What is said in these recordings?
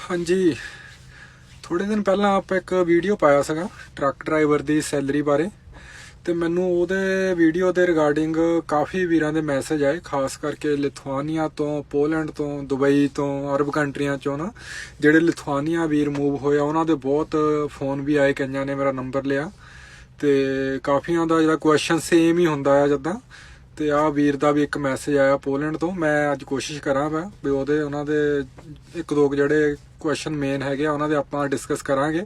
हाँ जी, थोड़े दिन ਪਹਿਲਾਂ ਆਪਾਂ ਇੱਕ ਵੀਡੀਓ ਪਾਇਆ ਸੀਗਾ ਟਰੱਕ ਡਰਾਈਵਰ ਦੀ ਸੈਲਰੀ ਬਾਰੇ ਤੇ ਮੈਨੂੰ ਉਹਦੇ ਵੀਡੀਓ ਦੇ ਰਿਗਾਰਡਿੰਗ ਕਾਫੀ ਵੀਰਾਂ ਦੇ ਮੈਸੇਜ ਆਏ, ਖਾਸ ਕਰਕੇ ਲਿਥੁਆਨੀਆ ਤੋਂ, ਪੋਲੈਂਡ ਤੋਂ, ਦੁਬਈ ਤੋਂ, ਅਰਬ ਕੰਟਰੀਆਂ ਚੋਂ ਨਾ ਜਿਹੜੇ ਲਿਥੁਆਨੀਆ ਵੀਰ ਮੂਵ ਹੋਇਆ ਉਹਨਾਂ ਦੇ ਬਹੁਤ ਫੋਨ ਵੀ ਆਏ, ਕਈਆਂ ਨੇ ਮੇਰਾ ਨੰਬਰ ਲਿਆ ਤੇ ਕਾਫੀਆਂ ਦਾ ਜਿਹੜਾ ਕੁਐਸਚਨ ਸੇਮ ਹੀ ਹੁੰਦਾ ਆ ਜਿੱਦਾਂ। ਤੇ ਆਹ ਵੀਰ ਦਾ ਵੀ ਇੱਕ ਮੈਸੇਜ ਆਇਆ ਪੋਲੈਂਡ ਤੋਂ। ਮੈਂ ਅੱਜ ਕੋਸ਼ਿਸ਼ ਕਰਾਂ ਵੀ ਉਹਨਾਂ ਦੇ ਇੱਕ ਦੋ ਜਿਹੜੇ ਕੁਐਸਚਨ ਮੇਨ ਹੈਗੇ ਆ ਉਹਨਾਂ ਦੇ ਆਪਾਂ ਡਿਸਕਸ ਕਰਾਂਗੇ।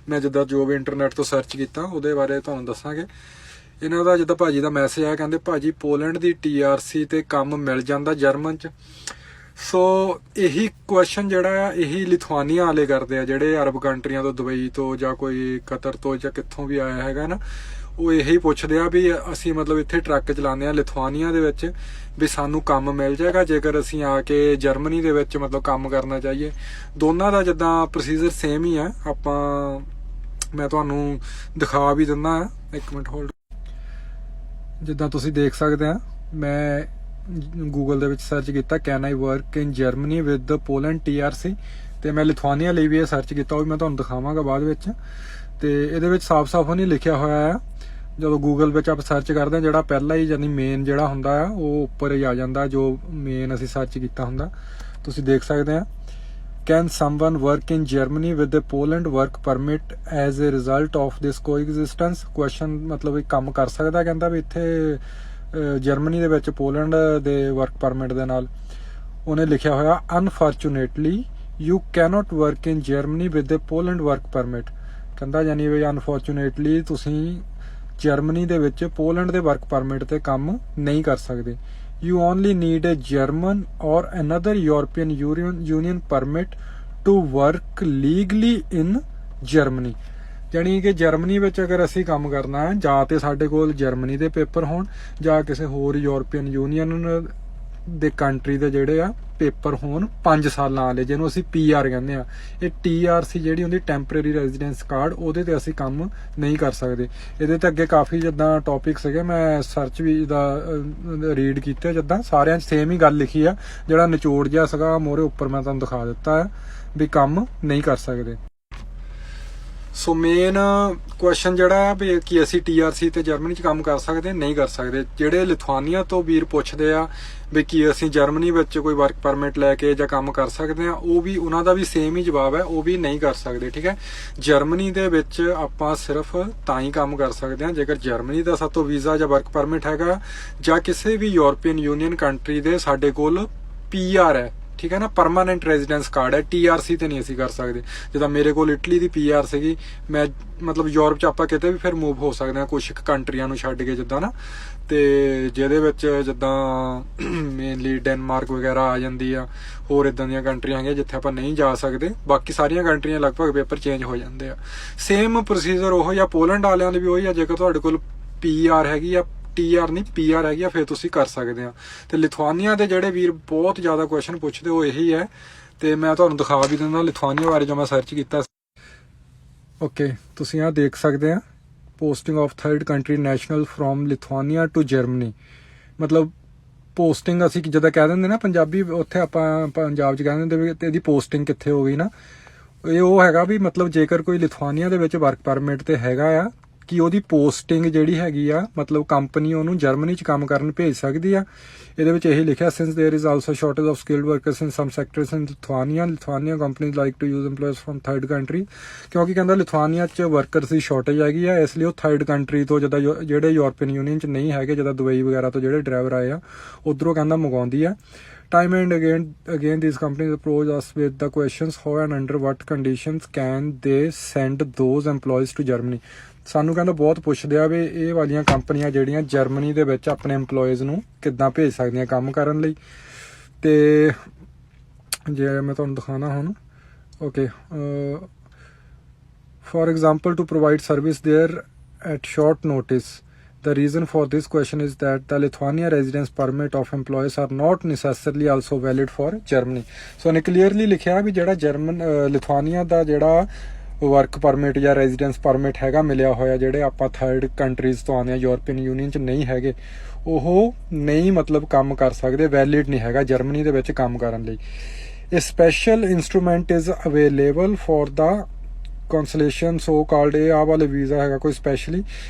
ਮੈਂ ਜਿੱਦਾਂ ਜੋ ਵੀ ਇੰਟਰਨੈਟ ਤੋਂ ਸਰਚ ਕੀਤਾ ਉਹਦੇ ਬਾਰੇ ਤੁਹਾਨੂੰ ਦੱਸਾਂਗੇ। ਇਹਨਾਂ ਦਾ ਜਿੱਦਾਂ ਭਾਜੀ ਦਾ ਮੈਸੇਜ ਆਇਆ, ਕਹਿੰਦੇ ਭਾਜੀ ਪੋਲੈਂਡ ਦੀ TRC ਤੇ ਕੰਮ ਮਿਲ ਜਾਂਦਾ ਜਰਮਨ 'ਚ। ਸੋ ਇਹੀ ਕੁਐਸਚਨ ਜਿਹੜਾ ਆ ਇਹੀ ਲਿਥੁਆਨੀਆ ਵਾਲੇ ਕਰਦੇ ਆ, ਜਿਹੜੇ ਅਰਬ ਕੰਟਰੀਆਂ ਤੋਂ, ਦੁਬਈ ਤੋਂ ਜਾਂ ਕੋਈ ਕਤਰ ਤੋਂ ਜਾਂ ਕਿੱਥੋਂ ਵੀ ਆਇਆ ਹੈਗਾ ਨਾ, ਉਹ ਇਹੀ ਪੁੱਛਦੇ ਆ ਵੀ ਅਸੀਂ ਮਤਲਬ ਇੱਥੇ ਟਰੱਕ ਚਲਾਉਂਦੇ ਆ ਲਿਥੁਆਨੀਆ ਦੇ ਵਿੱਚ, ਵੀ ਸਾਨੂੰ ਕੰਮ ਮਿਲ ਜਾਏਗਾ ਜੇਕਰ ਅਸੀਂ ਆ ਕੇ ਜਰਮਨੀ ਦੇ ਵਿੱਚ ਮਤਲਬ ਕੰਮ ਕਰਨਾ ਚਾਹੀਏ। ਦੋਨਾਂ ਦਾ ਜਿੱਦਾਂ ਪ੍ਰੋਸੀਜਰ ਸੇਮ ਹੀ ਆ। ਮੈਂ ਤੁਹਾਨੂੰ ਦਿਖਾ ਵੀ ਦਿੰਦਾ ਆ, ਇੱਕ ਮਿੰਟ ਹੋਲਡ। ਜਿੱਦਾਂ ਤੁਸੀਂ ਦੇਖ ਸਕਦੇ ਆ, ਮੈਂ ਗੂਗਲ ਦੇ ਵਿੱਚ ਸਰਚ ਕੀਤਾ can I work in Germany with Poland TRC, ਤੇ ਮੈਂ ਲਿਥੁਆਨੀਆ ਲਈ ਵੀ ਇਹ ਸਰਚ ਕੀਤਾ, ਉਹ ਵੀ ਮੈਂ ਤੁਹਾਨੂੰ ਦਿਖਾਵਾਂਗਾ ਬਾਅਦ ਵਿੱਚ। ਤੇ ਇਹਦੇ ਵਿੱਚ ਸਾਫ਼-ਸਾਫ਼ ਨਹੀਂ ਲਿਖਿਆ ਹੋਇਆ ਆ। ਜਦੋਂ ਗੂਗਲ ਵਿੱਚ ਆਪਾਂ ਸਰਚ ਕਰਦੇ ਹਾਂ, ਜਿਹੜਾ ਪਹਿਲਾ ਹੀ ਯਾਨੀ ਮੇਨ ਜਿਹੜਾ ਹੁੰਦਾ ਆ ਉਹ ਉੱਪਰ ਹੀ ਆ ਜਾਂਦਾ, ਜੋ ਮੇਨ ਅਸੀਂ ਸਰਚ ਕੀਤਾ ਹੁੰਦਾ। ਤੁਸੀਂ ਦੇਖ ਸਕਦੇ ਆ can someone work in Germany with the Poland work permit as a result of this coexistence. Question ਮਤਲਬ ਕੰਮ ਕਰ ਸਕਦਾ, ਕਹਿੰਦਾ ਵੀ ਇੱਥੇ ਜਰਮਨੀ ਦੇ ਵਿੱਚ ਪੋਲੈਂਡ ਦੇ ਵਰਕ ਪਰਮਿਟ ਦੇ ਨਾਲ। ਉਹਨੇ ਲਿਖਿਆ ਹੋਇਆ unfortunately you cannot work in Germany with the Poland work permit. ਕਹਿੰਦਾ ਯਾਨੀ ਵੀ ਅਨਫੋਰਚੂਨੇਟਲੀ ਤੁਸੀਂ ਜਰਮਨੀ ਦੇ ਵਿੱਚ ਪੋਲੈਂਡ ਦੇ ਵਰਕ ਪਰਮਿਟ ਤੇ ਕੰਮ ਨਹੀਂ ਕਰ ਸਕਦੇ। You only need a German or another European Union permit to work legally in Germany. ਜਾਣੀ ਕਿ ਜਰਮਨੀ ਵਿੱਚ ਅਗਰ ਅਸੀਂ ਕੰਮ ਕਰਨਾ ਹੈ, ਜਾਂ ਤੇ ਸਾਡੇ ਕੋਲ ਜਰਮਨੀ ਦੇ ਪੇਪਰ ਹੋਣ ਜਾਂ ਕਿਸੇ ਹੋਰ ਯੂਰਪੀਅਨ ਯੂਨੀਅਨ ਦੇ ਕੰਟਰੀ ਦੇ ਜਿਹੜੇ ਆ ਪੇਪਰ ਹੋਣ 5 ਸਾਲਾਂ ਵਾਲੇ, ਜਿਹਨੂੰ ਅਸੀਂ PR ਕਹਿੰਦੇ ਆ। ਇਹ TRC ਜਿਹੜੀ ਹੁੰਦੀ ਟੈਂਪਰੇਰੀ ਰੈਜ਼ੀਡੈਂਸ ਕਾਰਡ, ਉਹਦੇ ਤੇ ਅਸੀਂ ਕੰਮ ਨਹੀਂ ਕਰ ਸਕਦੇ। ਇਹਦੇ ਤੇ ਅੱਗੇ ਕਾਫੀ ਜਿੱਦਾਂ ਟੌਪਿਕ ਸੀਗੇ, ਮੈਂ ਸਰਚ ਵੀ ਜਿੱਦਾਂ ਰੀਡ ਕੀਤੇ, ਜਿੱਦਾਂ ਸਾਰਿਆਂ 'ਚ ਸੇਮ ਹੀ ਗੱਲ ਲਿਖੀ ਆ। ਜਿਹੜਾ ਨਿਚੋੜ ਜਿਹਾ ਸੀਗਾ ਮੋਹਰੇ ਉੱਪਰ ਮੈਂ ਤੁਹਾਨੂੰ ਦਿਖਾ ਦਿੱਤਾ ਹੈ ਵੀ ਕੰਮ ਨਹੀਂ ਕਰ ਸਕਦੇ। ਸੋ ਮੇਨ ਕੁਐਸਚਨ ਜਿਹੜਾ ਆ ਵੀ ਕੀ ਅਸੀਂ TRC ਤੇ ਜਰਮਨੀ 'ਚ ਕੰਮ ਕਰ ਸਕਦੇ ਨਹੀਂ ਕਰ ਸਕਦੇ। ਜਿਹੜੇ ਲਿਥੁਆਨੀਆ ਤੋਂ ਵੀਰ ਪੁੱਛਦੇ ਆ ਵੀ ਕੀ ਅਸੀਂ ਜਰਮਨੀ ਵਿੱਚ ਕੋਈ ਵਰਕ ਪਰਮਿਟ ਲੈ ਕੇ ਜਾਂ ਕੰਮ ਕਰ ਸਕਦੇ ਆ, ਉਹ ਵੀ ਉਹਨਾਂ ਦਾ ਵੀ ਸੇਮ ਹੀ ਜਵਾਬ ਹੈ, ਉਹ ਵੀ ਨਹੀਂ ਕਰ ਸਕਦੇ। ਠੀਕ ਹੈ, ਜਰਮਨੀ ਦੇ ਵਿੱਚ ਆਪਾਂ ਸਿਰਫ ਤਾਂ ਹੀ ਕੰਮ ਕਰ ਸਕਦੇ ਆ ਜੇਕਰ ਜਰਮਨੀ ਦਾ ਸਾਤੋਂ ਵੀਜ਼ਾ ਜਾਂ ਵਰਕ ਪਰਮਿਟ ਹੈਗਾ, ਜਾਂ ਕਿਸੇ ਵੀ ਯੂਰਪੀਅਨ ਯੂਨੀਅਨ ਕੰਟਰੀ ਦੇ ਸਾਡੇ ਕੋਲ PR ਹੈ। ਠੀਕ ਹੈ ਨਾ, ਪਰਮਾਨੈਂਟ ਰੈਜ਼ੀਡੈਂਸ ਕਾਰਡ ਹੈ। TRC ਤੇ ਨਹੀਂ ਅਸੀਂ ਕਰ ਸਕਦੇ। ਜਿੱਦਾਂ ਮੇਰੇ ਕੋਲ ਇਟਲੀ ਦੀ PR ਸੀਗੀ, ਮੈਂ ਮਤਲਬ ਯੂਰਪ 'ਚ ਆਪਾਂ ਕਿਤੇ ਵੀ ਫਿਰ ਮੂਵ ਹੋ ਸਕਦੇ ਹਾਂ, ਕੁਛ ਕੰਟਰੀਆਂ ਨੂੰ ਛੱਡ ਕੇ ਜਿੱਦਾਂ ਨਾ, ਤੇ ਜਿਹਦੇ ਵਿੱਚ ਜਿੱਦਾਂ ਮੇਨਲੀ ਡੈਨਮਾਰਕ ਵਗੈਰਾ ਆ ਜਾਂਦੀ ਆ, ਹੋਰ ਇਦਾਂ ਦੀਆਂ ਕੰਟਰੀਆਂ ਹੈਗੀਆਂ ਜਿੱਥੇ ਆਪਾਂ ਨਹੀਂ ਜਾ ਸਕਦੇ। ਬਾਕੀ ਸਾਰੀਆਂ ਕੰਟਰੀਆਂ ਲਗਭਗ ਪੇਪਰ ਚੇਂਜ ਹੋ ਜਾਂਦੇ ਆ। ਸੇਮ ਪ੍ਰੋਸੀਜਰ ਉਹ ਜਾਂ ਪੋਲੈਂਡ ਵਾਲਿਆਂ ਦੇ ਵੀ ਉਹੀ ਆ। ਜੇਕਰ ਤੁਹਾਡੇ ਕੋਲ PR ਹੈਗੀ ਆ, TR ਨਹੀਂ PR ਹੈਗੀ ਆ, ਫਿਰ ਤੁਸੀਂ ਕਰ ਸਕਦੇ ਆ। ਤੇ ਲਿਥੁਆਨੀਆ ਦੇ ਜਿਹੜੇ ਵੀਰ ਬਹੁਤ ਜ਼ਿਆਦਾ ਕੁਐਸਚਨ ਪੁੱਛਦੇ ਉਹ ਇਹੀ ਹੈ, ਤੇ ਮੈਂ ਤੁਹਾਨੂੰ ਦਿਖਾ ਵੀ ਦਿੰਦਾ ਲਿਥੁਆਨੀਆ ਬਾਰੇ ਜੋ ਮੈਂ ਸਰਚ ਕੀਤਾ। ਓਕੇ, ਤੁਸੀਂ ਆਹ ਦੇਖ ਸਕਦੇ ਆ posting of third country national from Lithuania to Germany. ਮਤਲਬ ਪੋਸਟਿੰਗ ਅਸੀਂ ਜਿੱਦਾਂ ਕਹਿ ਦਿੰਦੇ ਨਾ ਪੰਜਾਬੀ, ਉੱਥੇ ਆਪਾਂ ਪੰਜਾਬ 'ਚ ਕਹਿ ਦਿੰਦੇ ਵੀ ਇਹਦੀ ਪੋਸਟਿੰਗ ਕਿੱਥੇ ਹੋ ਗਈ ਨਾ। ਇਹ ਉਹ ਹੈਗਾ ਵੀ ਮਤਲਬ ਜੇਕਰ ਕੋਈ ਲਿਥੁਆਨੀਆ ਦੇ ਵਿੱਚ ਵਰਕ ਪਰਮਿਟ ਤੇ ਹੈਗਾ ਆ, ਕਿ ਉਹਦੀ ਪੋਸਟਿੰਗ ਜਿਹੜੀ ਹੈਗੀ ਆ, ਮਤਲਬ ਕੰਪਨੀ ਉਹਨੂੰ ਜਰਮਨੀ 'ਚ ਕੰਮ ਕਰਨ ਭੇਜ ਸਕਦੀ ਆ। ਇਹਦੇ ਵਿੱਚ ਇਹੀ ਲਿਖਿਆ since there is also shortage of skilled workers in some sectors in Lithuania companies like to use EMPLOYEES from third country. ਕਿਉਂਕਿ ਕਹਿੰਦਾ ਲਿਥੁਆਨੀਆ 'ਚ ਵਰਕਰਸ ਦੀ ਸ਼ਾਰਟੇਜ ਹੈਗੀ ਆ, ਇਸ ਲਈ ਉਹ ਥਰਡ ਕੰਟਰੀ ਤੋਂ ਜਿੱਦਾਂ ਜਿਹੜੇ ਯੂਰਪੀਅਨ ਯੂਨੀਅਨ 'ਚ ਨਹੀਂ ਹੈਗੇ, ਜਿੱਦਾਂ ਦੁਬਈ ਵਗੈਰਾ ਤੋਂ ਜਿਹੜੇ ਡਰਾਈਵਰ ਆਏ ਆ, ਉੱਧਰੋਂ ਕਹਿੰਦਾ ਮੰਗਵਾਉਂਦੀ ਆ। Time and again these companies approach us with the questions how and under what conditions can they send those employees to Germany। ਸਾਨੂੰ ਕਹਿੰਦਾ ਬਹੁਤ ਪੁੱਛਦੇ ਆ ਵੀ ਇਹ ਵਾਲੀਆਂ ਕੰਪਨੀਆਂ ਜਿਹੜੀਆਂ ਜਰਮਨੀ ਦੇ ਵਿੱਚ ਆਪਣੇ EMPLOYEES ਨੂੰ ਕਿੱਦਾਂ ਭੇਜ ਸਕਦੀਆਂ ਕੰਮ ਕਰਨ ਲਈ। ਤੇ ਜੇ ਮੈਂ ਤੁਹਾਨੂੰ ਦਿਖਾਣਾ ਹੁਣ, okay, for example to provide service there at short notice। The reason for this question is that the Lithuania residence permit of employees are not necessarily also valid for Germany। So ਨੇ clearly ਲਿਖਿਆ ਵੀ ਜਿਹੜਾ Lithuania ਦਾ ਜਿਹੜਾ work permit ਜਾਂ residence permit ਹੈਗਾ ਮਿਲਿਆ ਹੋਇਆ, ਜਿਹੜੇ ਆਪਾਂ ਥਰਡ ਕੰਟਰੀਜ਼ ਤੋਂ ਆਉਂਦੇ ਆ, ਯੂਰਪੀਅਨ ਯੂਨੀਅਨ 'ਚ ਨਹੀਂ ਹੈਗੇ, ਉਹ ਨਹੀਂ ਮਤਲਬ ਕੰਮ ਕਰ ਸਕਦੇ, ਵੈਲਿਡ ਨਹੀਂ ਹੈਗਾ ਜਰਮਨੀ ਦੇ ਵਿੱਚ ਕੰਮ ਕਰਨ ਲਈ। A special instrument is available for the consolation so called ਇਹ ਆਹ ਵਾਲੇ ਵੀਜ਼ਾ ਹੈਗਾ ਕੋਈ ਸਪੈਸ਼ਲੀ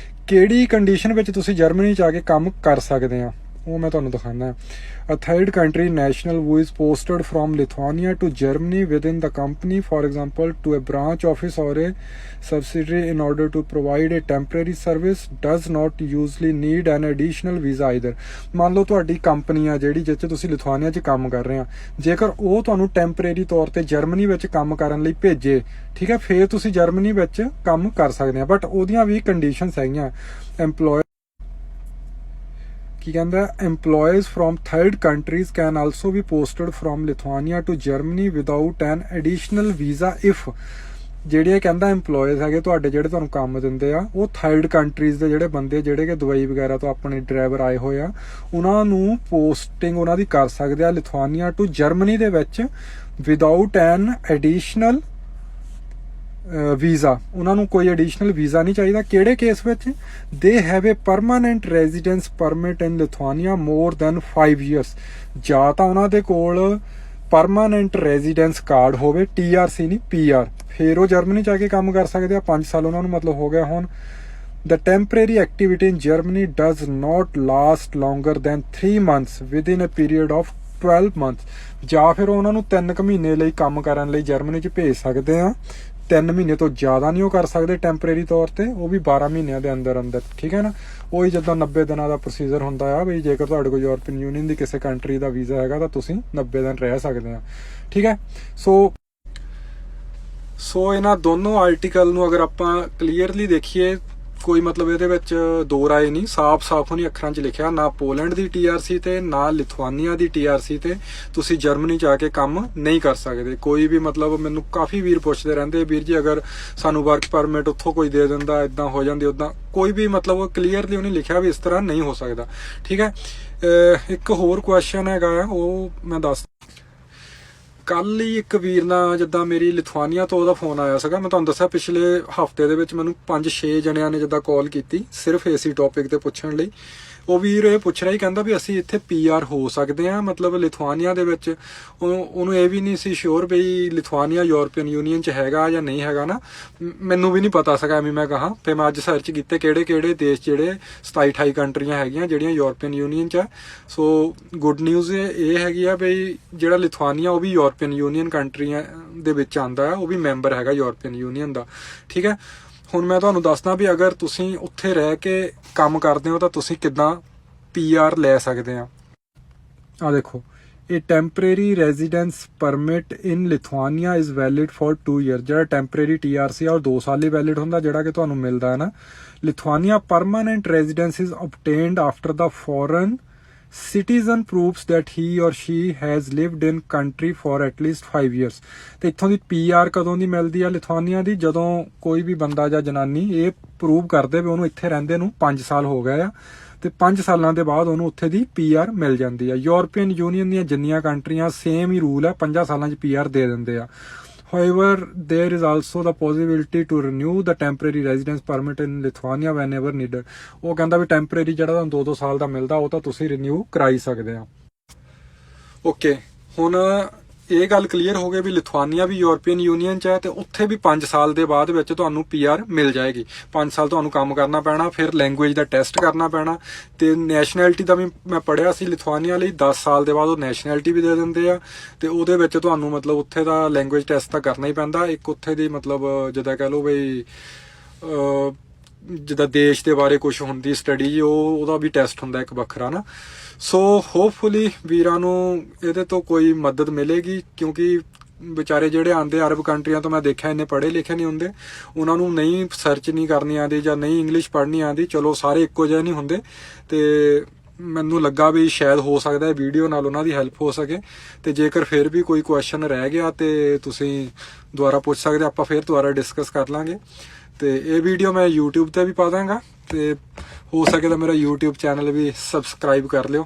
ਕਿਹੜੀ ਕੰਡੀਸ਼ਨ ਵਿੱਚ ਤੁਸੀਂ ਜਰਮਨੀ 'ਚ ਆ ਕੇ ਕੰਮ ਕਰ ਸਕਦੇ ਆ ਉਹ ਮੈਂ ਤੁਹਾਨੂੰ ਦਿਖਾਣਾ A third country national who is posted from Lithuania to Germany within the company, for example, to a branch office or a subsidiary in order to provide a temporary service, does not usually need an additional visa either. ਮੰਨ ਲਓ ਤੁਹਾਡੀ company ਆ ਜਿਹੜੀ ਜਿੱਥੇ ਤੁਸੀਂ Lithuania 'ਚ ਕੰਮ ਕਰ ਰਹੇ ਆ ਜੇਕਰ ਉਹ ਤੁਹਾਨੂੰ ਟੈਂਪਰੇਰੀ ਤੌਰ ਤੇ ਜਰਮਨੀ ਵਿੱਚ ਕੰਮ ਕਰਨ ਲਈ ਭੇਜੇ ਠੀਕ ਹੈ ਫਿਰ ਤੁਸੀਂ ਜਰਮਨੀ ਵਿੱਚ ਕੰਮ ਕਰ ਸਕਦੇ ਆ ਬਟ ਉਹਦੀਆਂ ਵੀ ਕੰਡੀਸ਼ਨਸ ਹੈਗੀਆਂ EMPLOYER ਕੀ ਕਹਿੰਦਾ EMPLOYEES from third countries can also be posted from Lithuania to Germany without an additional visa if ਜਿਹੜੇ ਕਹਿੰਦਾ EMPLOYEES ਹੈਗੇ ਤੁਹਾਡੇ ਜਿਹੜੇ ਤੁਹਾਨੂੰ ਕੰਮ ਦਿੰਦੇ ਆ ਉਹ ਥਰਡ ਕੰਟਰੀਜ਼ ਦੇ ਜਿਹੜੇ ਬੰਦੇ ਜਿਹੜੇ ਕਿ ਦੁਬਈ ਵਗੈਰਾ ਤੋਂ ਆਪਣੇ ਡਰਾਈਵਰ ਆਏ ਹੋਏ ਆ ਉਹਨਾਂ ਨੂੰ ਪੋਸਟਿੰਗ ਉਹਨਾਂ ਦੀ ਕਰ ਸਕਦੇ ਆ ਲਿਥੁਆਨੀਆ ਟੂ ਜਰਮਨੀ ਦੇ ਵਿੱਚ ਵਿਦਆਊਟ ਐਨ ਐਡੀਸ਼ਨਲ ਵੀਜ਼ਾ ਉਹਨਾਂ ਨੂੰ ਕੋਈ ਐਡੀਸ਼ਨਲ ਵੀਜ਼ਾ ਨਹੀਂ ਚਾਹੀਦਾ ਕਿਹੜੇ ਕੇਸ ਵਿੱਚ they have a permanent residence permit in Lithuania more than 5 years ਜਾਂ ਤਾਂ ਉਹਨਾਂ ਦੇ ਕੋਲ ਪਰਮਾਨੈਂਟ ਰੈਜ਼ੀਡੈਂਸ ਕਾਰਡ ਹੋਵੇ TRC ਨਹੀਂ PR ਫਿਰ ਉਹ ਜਰਮਨੀ 'ਚ ਆ ਕੇ ਕੰਮ ਕਰ ਸਕਦੇ ਆ 5 ਸਾਲ ਉਹਨਾਂ ਨੂੰ ਮਤਲਬ ਹੋ ਗਿਆ ਹੁਣ The temporary activity in Germany does not last longer than 3 months within a period of 12 months ਜਾਂ ਫਿਰ ਉਹਨਾਂ ਨੂੰ 3 ਮਹੀਨੇ ਲਈ ਕੰਮ ਕਰਨ ਲਈ ਜਰਮਨੀ 'ਚ ਭੇਜ ਸਕਦੇ ਆ 3 ਮਹੀਨੇ ਤੋਂ ਜ਼ਿਆਦਾ ਨਹੀਂ ਉਹ ਕਰ ਸਕਦੇ ਟੈਂਪਰੇਰੀ ਤੌਰ ਤੇ ਉਹ ਵੀ 12 ਮਹੀਨਿਆਂ ਦੇ ਅੰਦਰ ਅੰਦਰ ਠੀਕ ਹੈ ਨਾ ਉਹੀ ਜਿੱਦਾਂ 90 ਦਿਨਾਂ ਦਾ ਪ੍ਰੋਸੀਜਰ ਹੁੰਦਾ ਆ ਵੀ ਜੇਕਰ ਤੁਹਾਡੇ ਕੋਲ ਯੂਰਪੀਅਨ ਯੂਨੀਅਨ ਦੀ ਕਿਸੇ ਕੰਟਰੀ ਦਾ ਵੀਜ਼ਾ ਹੈਗਾ ਤਾਂ ਤੁਸੀਂ 90 ਦਿਨ ਰਹਿ ਸਕਦੇ ਆ ਠੀਕ ਹੈ ਸੋ ਇਹਨਾਂ ਦੋਨੋਂ ਆਰਟੀਕਲ ਨੂੰ ਅਗਰ ਆਪਾਂ ਕਲੀਅਰਲੀ ਦੇਖੀਏ ਕੋਈ ਮਤਲਬ ਇਹਦੇ ਵਿੱਚ ਦੋ ਰਾਏ ਨਹੀਂ ਸਾਫ਼ ਨਹੀਂ ਅੱਖਰਾਂ 'ਚ ਲਿਖਿਆ ਨਾ ਪੋਲੈਂਡ ਦੀ TRC ਤੇ ਨਾ ਲਿਥੁਆਨੀਆ ਦੀ TRC ਤੇ ਤੁਸੀਂ ਜਰਮਨੀ 'ਚ ਆ ਕੇ ਕੰਮ ਨਹੀਂ ਕਰ ਸਕਦੇ ਕੋਈ ਵੀ ਮਤਲਬ ਮੈਨੂੰ ਕਾਫੀ ਵੀਰ ਪੁੱਛਦੇ ਰਹਿੰਦੇ ਵੀਰ ਜੀ ਅਗਰ ਸਾਨੂੰ ਵਰਕ ਪਰਮਿਟ ਉੱਥੋਂ ਕੋਈ ਦੇ ਦਿੰਦਾ ਇਦਾਂ ਹੋ ਜਾਂਦੀ ਉਦਾਂ ਕੋਈ ਵੀ ਮਤਲਬ ਕਲੀਅਰਲੀ ਉਹਨੇ ਲਿਖਿਆ ਵੀ ਇਸ ਤਰ੍ਹਾਂ ਨਹੀਂ ਹੋ ਸਕਦਾ ਠੀਕ ਹੈ ਇੱਕ ਹੋਰ ਕੁਐਸਚਨ ਹੈਗਾ ਉਹ ਮੈਂ ਦੱਸ ਕੱਲ ਹੀ ਇੱਕ ਵੀਰ ਨਾਲ ਜਿੱਦਾਂ ਮੇਰੀ ਲਿਥੁਆਨੀਆ ਤੋਂ ਉਹਦਾ ਫੋਨ ਆਇਆ ਸੀਗਾ ਮੈਂ ਤੁਹਾਨੂੰ ਦੱਸਿਆ ਪਿਛਲੇ ਹਫਤੇ ਦੇ ਵਿੱਚ ਮੈਨੂੰ 5-6 ਜਣਿਆਂ ਨੇ ਜਿੱਦਾਂ ਕਾਲ ਕੀਤੀ ਸਿਰਫ ਇਸੇ ਟੌਪਿਕ ਤੇ ਪੁੱਛਣ ਲਈ ਉਹ ਵੀਰ ਇਹ ਪੁੱਛ ਰਿਹਾ ਹੀ ਕਹਿੰਦਾ ਵੀ ਅਸੀਂ ਇੱਥੇ PR ਹੋ ਸਕਦੇ ਆ ਮਤਲਬ ਲਿਥੁਆਨੀਆ ਦੇ ਵਿੱਚ ਉਹਨੂੰ ਇਹ ਵੀ ਨਹੀਂ ਸੀ ਸ਼ੋਰ ਬਈ ਲਿਥੁਆਨੀਆ ਯੂਰਪੀਅਨ ਯੂਨੀਅਨ 'ਚ ਹੈਗਾ ਜਾਂ ਨਹੀਂ ਹੈਗਾ ਨਾ ਮੈਨੂੰ ਵੀ ਨਹੀਂ ਪਤਾ ਸੀਗਾ ਐਵੇਂ ਮੈਂ ਕਹਾਂ ਫਿਰ ਮੈਂ ਅੱਜ ਸਰਚ ਕੀਤੇ ਕਿਹੜੇ ਦੇਸ਼ ਜਿਹੜੇ 27-28 ਕੰਟਰੀਆਂ ਹੈਗੀਆਂ ਜਿਹੜੀਆਂ ਯੂਰਪੀਅਨ ਯੂਨੀਅਨ 'ਚ ਆ ਸੋ ਗੁੱਡ ਨਿਊਜ਼ ਇਹ ਹੈਗੀ ਆ ਬਈ ਜਿਹੜਾ ਲਿਥੁਆਨੀਆ ਉਹ ਵੀ ਯੂਰਪੀਅਨ ਯੂਨੀਅਨ ਕੰਟਰੀਆਂ ਦੇ ਵਿੱਚ ਆਉਂਦਾ ਆ ਉਹ ਵੀ ਮੈਂਬਰ ਹੈਗਾ ਯੂਰਪੀਅਨ ਯੂਨੀਅਨ ਦਾ ਠੀਕ ਹੈ ਹੁਣ ਮੈਂ ਤੁਹਾਨੂੰ ਦੱਸਦਾ ਵੀ ਅਗਰ ਤੁਸੀਂ ਉੱਥੇ ਰਹਿ ਕੇ ਕੰਮ ਕਰਦੇ ਹੋ ਤਾਂ ਤੁਸੀਂ ਕਿੱਦਾਂ PR ਲੈ ਸਕਦੇ ਆ ਦੇਖੋ ਇਹ temporary residence permit in Lithuania is valid for 2 year ਜਿਹੜਾ ਟੈਂਪਰੇਰੀ TRC ਆ ਉਹ 2 ਸਾਲ ਲਈ ਵੈਲਿਡ ਹੁੰਦਾ ਜਿਹੜਾ ਕਿ ਤੁਹਾਨੂੰ ਮਿਲਦਾ ਹੈ ਨਾ Lithuania permanent residence is obtained after the foreign citizen proves that he or she has lived in country for at least 5 years ਤੇ ਇੱਥੋਂ ਦੀ PR ਕਦੋਂ ਦੀ ਮਿਲਦੀ ਆ ਲਿਥੁਆਨੀਆ ਦੀ ਜਦੋਂ ਕੋਈ ਵੀ ਬੰਦਾ ਜਾਂ ਜਨਾਨੀ ਇਹ ਪ੍ਰੂਵ ਕਰਦੇ ਵੀ ਉਹਨੂੰ ਇੱਥੇ ਰਹਿੰਦੇ ਨੂੰ 5 ਸਾਲ ਹੋ ਗਏ ਆ ਤੇ 5 ਸਾਲਾਂ ਦੇ ਬਾਅਦ ਉਹਨੂੰ ਉੱਥੇ ਦੀ PR ਮਿਲ ਜਾਂਦੀ ਆ ਯੂਰਪੀਅਨ ਯੂਨੀਅਨ ਦੀਆਂ ਜਿੰਨੀਆਂ ਕੰਟਰੀਆਂ ਸੇਮ ਹੀ ਰੂਲ ਆ 5 ਸਾਲਾਂ 'ਚ PR ਦੇ ਦਿੰਦੇ ਆ However, there is also the possibility to renew the temporary residence permit in Lithuania whenever needed. ਉਹ ਕਹਿੰਦਾ ਵੀ ਟੈਂਪਰੇਰੀ ਜਿਹੜਾ ਤੁਹਾਨੂੰ 2-2 ਸਾਲ ਦਾ ਮਿਲਦਾ ਉਹ ਤਾਂ ਤੁਸੀਂ ਰਿਨਿਊ ਕਰਾਈ ਸਕਦੇ ਆ ਓਕੇ ਹੁਣ ਇਹ ਗੱਲ ਕਲੀਅਰ ਹੋ ਗਈ ਵੀ ਲਿਥੁਆਨੀਆ ਵੀ ਯੂਰਪੀਅਨ ਯੂਨੀਅਨ 'ਚ ਹੈ ਤੇ ਉੱਥੇ ਵੀ 5 ਸਾਲ ਦੇ ਬਾਅਦ ਵਿੱਚ ਤੁਹਾਨੂੰ PR ਮਿਲ ਜਾਏਗੀ 5 ਸਾਲ ਤੁਹਾਨੂੰ ਕੰਮ ਕਰਨਾ ਪੈਣਾ ਫਿਰ ਲੈਂਗੁਏਜ ਦਾ ਟੈਸਟ ਕਰਨਾ ਪੈਣਾ ਤੇ ਨੈਸ਼ਨੈਲਿਟੀ ਦਾ ਵੀ ਮੈਂ ਪੜ੍ਹਿਆ ਸੀ ਲਿਥੁਆਨੀਆ ਲਈ 10 ਸਾਲ ਦੇ ਬਾਅਦ ਉਹ ਨੈਸ਼ਨੈਲਿਟੀ ਵੀ ਦੇ ਦਿੰਦੇ ਆ ਤੇ ਉਹਦੇ ਵਿੱਚ ਤੁਹਾਨੂੰ ਮਤਲਬ ਉੱਥੇ ਦਾ ਲੈਂਗੁਏਜ ਟੈਸਟ ਤਾਂ ਕਰਨਾ ਹੀ ਪੈਂਦਾ ਇੱਕ ਉੱਥੇ ਦੀ ਮਤਲਬ ਜਿੱਦਾਂ ਕਹਿ ਲਓ ਬਈ ਜਿੱਦਾਂ ਦੇਸ਼ ਦੇ ਬਾਰੇ ਕੁਝ ਹੁੰਦੀ ਸਟੱਡੀ ਉਹਦਾ ਵੀ ਟੈਸਟ ਹੁੰਦਾ ਇੱਕ ਵੱਖਰਾ ਨਾ ਸੋ ਹੋਪਫੁਲੀ ਵੀਰਾਂ ਨੂੰ ਇਹਦੇ ਤੋਂ ਕੋਈ ਮਦਦ ਮਿਲੇਗੀ ਕਿਉਂਕਿ ਵਿਚਾਰੇ ਜਿਹੜੇ ਆਉਂਦੇ ਅਰਬ ਕੰਟਰੀਆਂ ਤੋਂ ਮੈਂ ਦੇਖਿਆ ਇੰਨੇ ਪੜ੍ਹੇ ਲਿਖੇ ਨਹੀਂ ਹੁੰਦੇ ਉਹਨਾਂ ਨੂੰ ਨਹੀਂ ਸਰਚ ਨਹੀਂ ਕਰਨੀ ਆਉਂਦੀ ਜਾਂ ਨਹੀਂ ਇੰਗਲਿਸ਼ ਪੜ੍ਹਨੀ ਆਉਂਦੀ ਚਲੋ ਸਾਰੇ ਇੱਕੋ ਜਿਹੇ ਨਹੀਂ ਹੁੰਦੇ ਤੇ ਮੈਨੂੰ ਲੱਗਾ ਵੀ ਸ਼ਾਇਦ ਹੋ ਸਕਦਾ ਹੈ ਵੀਡੀਓ ਨਾਲ ਉਹਨਾਂ ਦੀ ਹੈਲਪ ਹੋ ਸਕੇ ਤੇ ਜੇਕਰ ਫਿਰ ਵੀ ਕੋਈ ਕੁਐਸਚਨ ਰਹਿ ਗਿਆ ਤੇ ਤੁਸੀਂ ਦੁਬਾਰਾ ਪੁੱਛ ਸਕਦੇ ਆਪਾਂ ਫਿਰ ਦੁਬਾਰਾ ਡਿਸਕਸ ਕਰ ਲਾਂਗੇ ਤੇ ਇਹ ਵੀਡੀਓ ਮੈਂ YouTube ਤੇ ਵੀ ਪਾ ਦਾਂਗਾ ਤੇ ਹੋ ਸਕੇ ਤਾਂ ਮੇਰਾ YouTube ਚੈਨਲ ਵੀ ਸਬਸਕ੍ਰਾਈਬ ਕਰ ਲਿਓ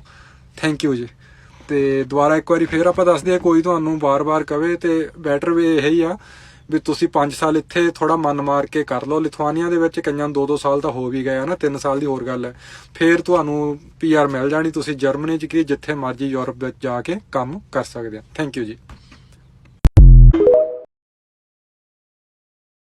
ਥੈਂਕ ਯੂ ਜੀ ਤੇ ਦੁਬਾਰਾ ਇੱਕ ਵਾਰੀ ਫਿਰ ਆਪਾਂ ਦੱਸਦੇ ਆ ਕੋਈ ਤੁਹਾਨੂੰ ਬਾਰ-ਬਾਰ ਕਵੇ ਤੇ ਬੈਟਰ ਵੇ ਇਹ ਹੀ ਆ ਵੀ ਤੁਸੀਂ 5 ਸਾਲ ਇੱਥੇ ਥੋੜਾ ਮਨ ਮਾਰ ਕੇ ਕਰ ਲਓ ਲਿਥੁਆਨੀਆ ਦੇ ਵਿੱਚ ਕਈਆਂ ਨੂੰ 2-2 ਸਾਲ ਤਾਂ ਹੋ ਵੀ ਗਏ ਆ ਨਾ 3 ਸਾਲ ਦੀ ਹੋਰ ਗੱਲ ਹੈ ਫਿਰ ਤੁਹਾਨੂੰ PR ਮਿਲ ਜਾਣੀ ਤੁਸੀਂ ਜਰਮਨੀ 'ਚ ਕੀ ਜਿੱਥੇ ਮਰਜ਼ੀ ਯੂਰਪ ਵਿੱਚ ਜਾ ਕੇ ਕੰਮ ਕਰ ਸਕਦੇ ਆ ਥੈਂਕ ਯੂ ਜੀ